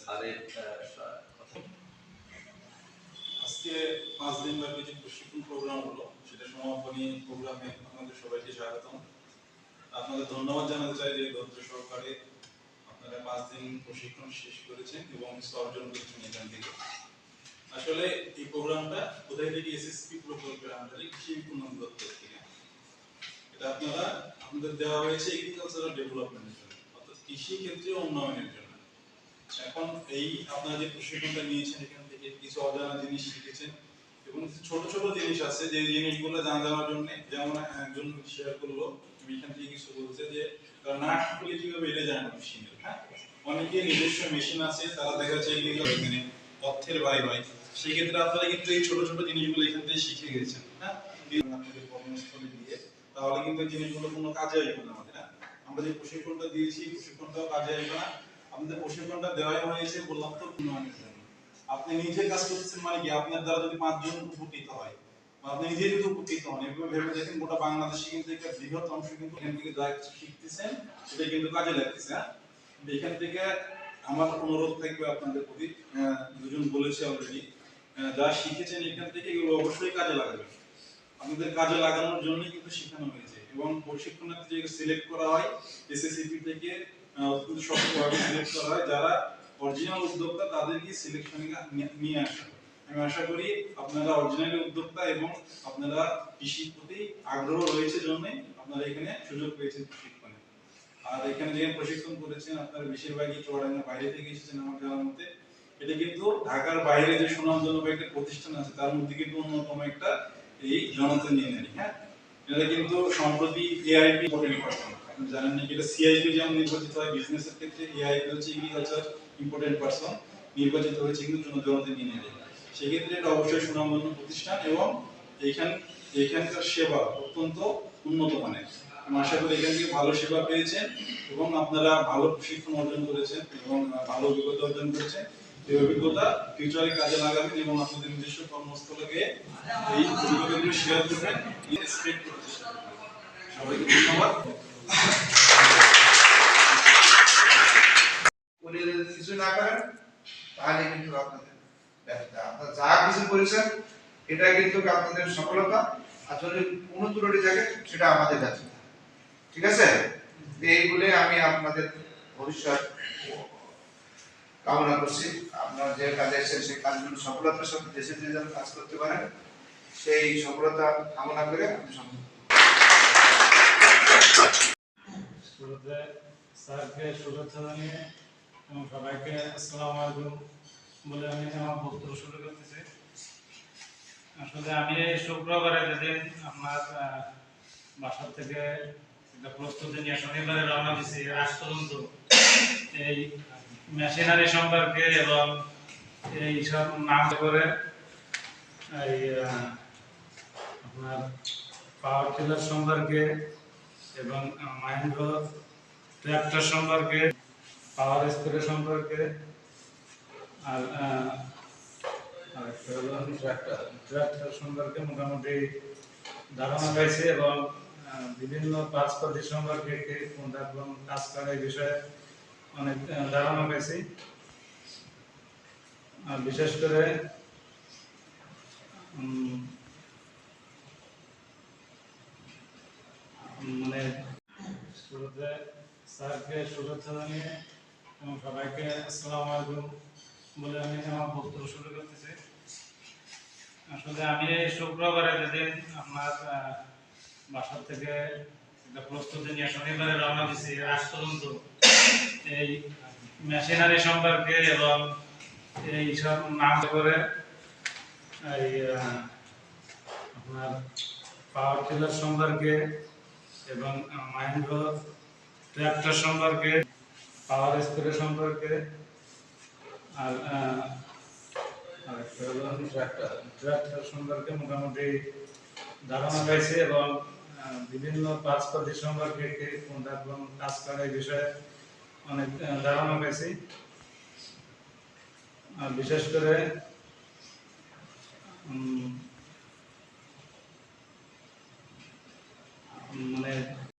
স্যারের কথা। আজকে 5 দিন ব্যাপী যে প্রশিক্ষণ প্রোগ্রাম হলো সেটা সমাপনী প্রোগ্রামে আপনাদের সবাইকে স্বাগতম। আপনাদের ধন্যবাদ জানাতে চাই যে ধৈর্য সহকারে আপনারা 5 দিন প্রশিক্ষণ শেষ করেছেন এবং কিছু অর্জন করেছেন এখান থেকে। আসলে এই প্রোগ্রামটা কোথায় থেকে এসএসপি প্রকল্পের আন্ডারে কৃষি বিপণন অধিদপ্তর থেকে। এটা আপনাদের দেওয়া হয়েছে এগ্রিকালচারাল ডেভেলপমেন্টের জন্য, অর্থাৎ কৃষি ক্ষেত্রে উন্নয়নের জন্য। এখন এই আপনারা যে প্রশিক্ষণটা নিয়েছেন এখান থেকে কিছু অজানা জিনিস শিখেছেন এবং ছোট ছোট জিনিস আছে যে জিনিসগুলো জানার জন্য, যেমন একজন শেয়ার করলো, আমি এখান থেকে কিছু বলতে যে নাট খুলে কিভাবে এটা যায় না মেশিনের। হ্যাঁ, অনেকে নিজস্ব মেশিন আছে, তারা দেখা যাচ্ছে এখানে অর্থের বাইরে হয়, সেই ক্ষেত্রে আপনারা কিন্তু এই ছোট ছোট জিনিসগুলো এখান থেকে শিখে গেছেন। হ্যাঁ, আপনাদের কর্মস্থলে দিয়ে তাহলে কিন্তু এই জিনিসগুলো কোনো কাজে আসবে না আমাদের। হ্যাঁ, আমরা যে প্রশিক্ষণটা দিয়েছি প্রশিক্ষণটাও কাজে আসবে না। আমাদের প্রশিক্ষণটা দেওয়াই হয়েছে বললাম তো উন্নয়নের জন্য। আপনি নিজে কাজ করতেছেন মানে কি, আপনার দ্বারা যদি 5 জন উপকৃত হয় বা আপনি নিজে যদি উপকৃত হন, এভাবে ভেবে দেখেন গোটা বাংলাদেশে কিন্তু একটা বৃহৎ অংশ কিন্তু এখান থেকে যা কিছু শিখতেছেন সেটা কিন্তু কাজে লাগতেছে। হ্যাঁ, এখান থেকে আমার অনুরোধ থাকবে আপনাদের প্রতি, দুজন বলেছে অলরেডি, যা শিখেছেন এখান থেকে এগুলো অবশ্যই কাজে লাগাবেন। আপনাদের কাজে লাগানোর জন্যই কিন্তু শেখানো হয়েছে এবং প্রশিক্ষণার্থী যে সিলেক্ট করা হয় এসএসসিপি থেকে অত্যন্ত শক্তভাবে সিলেক্ট করা হয়, যারা অরিজিনাল উদ্যোক্তা তাদেরকে সিলেকশনে নিয়ে আসা হয়। আমি আশা করি আপনারা অরিজিনাল উদ্যোক্তা এবং আপনারা কৃষির প্রতি আগ্রহ রয়েছে জন্যই আপনারা এখানে সুযোগ পেয়েছেন প্রশিক্ষণে। আর এখানে যে প্রশিক্ষণ করেছেন আপনারা বেশিরভাগই চুয়াডাঙ্গার বাইরে থেকে এসেছেন আমার জানার মতে। এটা কিন্তু ঢাকার বাইরে যে সুনামজনক একটা প্রতিষ্ঠান আছে তার মধ্যে কিন্তু অন্যতম একটা এই জনতা ইঞ্জিনিয়ারিং। হ্যাঁ, এটা কিন্তু সম্প্রতি এআইপি ইম্পর্টেন্ট পারসন, আপনি জানেন নাকি? এটা সিআইপি যেমন নির্বাচিত হয় বিজনেসের ক্ষেত্রে, এআইপি হচ্ছে এগ্রিকালচার ইম্পর্টেন্ট পারসন নির্বাচিত হয়েছে কিন্তু জনতা ইঞ্জিনিয়ারিং। সেক্ষেত্রে এটা অবশ্যই সুনামধন্য প্রতিষ্ঠান এবং এইখানকার সেবা অত্যন্ত উন্নত মানের। আমি আশা করি এখান থেকে ভালো সেবা পেয়েছেন এবং আপনারা ভালো প্রশিক্ষণ অর্জন করেছেন এবং ভালো অভিজ্ঞতা অর্জন করেছেন। এই অভিজ্ঞতা ফিউচারে কাজে লাগাবেন এবং আপনাদের নিজস্ব কর্মস্থলে গিয়ে এই অভিজ্ঞতাগুলো শেয়ার করবেন, স্প্রেড করতে চেষ্টা করবেন। সবাইকে ধন্যবাদ। উনি যদি কিছু না করেন তাহলে কিন্তু আপনাদের ব্যর্থতা, আপনারা যা কিছু করেছেন এটা কিন্তু আপনাদের সফলতা, আর যদি কোনো ত্রুটি থাকে সেটা আমাদের ব্যর্থতা। ঠিক আছে, এই বলে আমি আপনাদের ভবিষ্যৎ কামনা করছি। আপনারা যে কাজে এসেছেন সেই কাজগুলো সফলতার সাথে দেশের জন্য কাজ করতে পারেন, সেই সফলতা কামনা করে আমি শুরুতে স্যারকে শুভেচ্ছা জানিয়ে এবং সবাইকে আসসালামু আলাইকুম বলে আমি আমার বক্তব্য শুরু করতেছি। আসলে আমি এই শুক্রবারে যেদিন আপনার বাসা থেকে একটা প্রস্তুতি নিয়ে শনিবারে রওনা দিচ্ছি, আজ পর্যন্ত এই মেশিনারি সম্পর্কে এবং এই সব নাম করে এই আপনার পাওয়ার টিলার সম্পর্কে এবং মাহেন্দ্র ট্র্যাক্টর সম্পর্কে, পাওয়ার স্প্রে সম্পর্কে, আর ট্র্যাক্টর সম্পর্কে মোটামুটি ধারণা পেয়েছি এবং বিভিন্ন কাজ পদ্ধতি সম্পর্কে কোনটা কোন কাজ করে এই বিষয়ে অনেক ধারণা পেয়েছি। আর বিশেষ করে মানে শুরুতে স্যারকে শুভেচ্ছা জানিয়ে এবং সবাইকে আসসালামু আলাইকুম বলে আমি আমার বক্তব্য শুরু করতেছি। আসলে আমি এই শুক্রবারে যেদিন আপনার বাসা থেকে একটা প্রস্তুতি নিয়ে শনিবারে রওনা দিচ্ছি, আজ পর্যন্ত এই মেশিনারি সম্পর্কে এবং এই সব নাম করে এই আপনার পাওয়ার টিলার সম্পর্কে এবং মাহেন্দ্র ট্র্যাক্টর সম্পর্কে, পাওয়ার স্প্রে সম্পর্কে, আর ট্র্যাক্টর সম্পর্কে মোটামুটি ধারণা পেয়েছি এবং বিভিন্ন কাজ পদ্ধতি সম্পর্কে কোনটা কোন কাজ করে এই বিষয়ে অনেক ধারণা পেয়েছি। আর বিশেষ করে মানে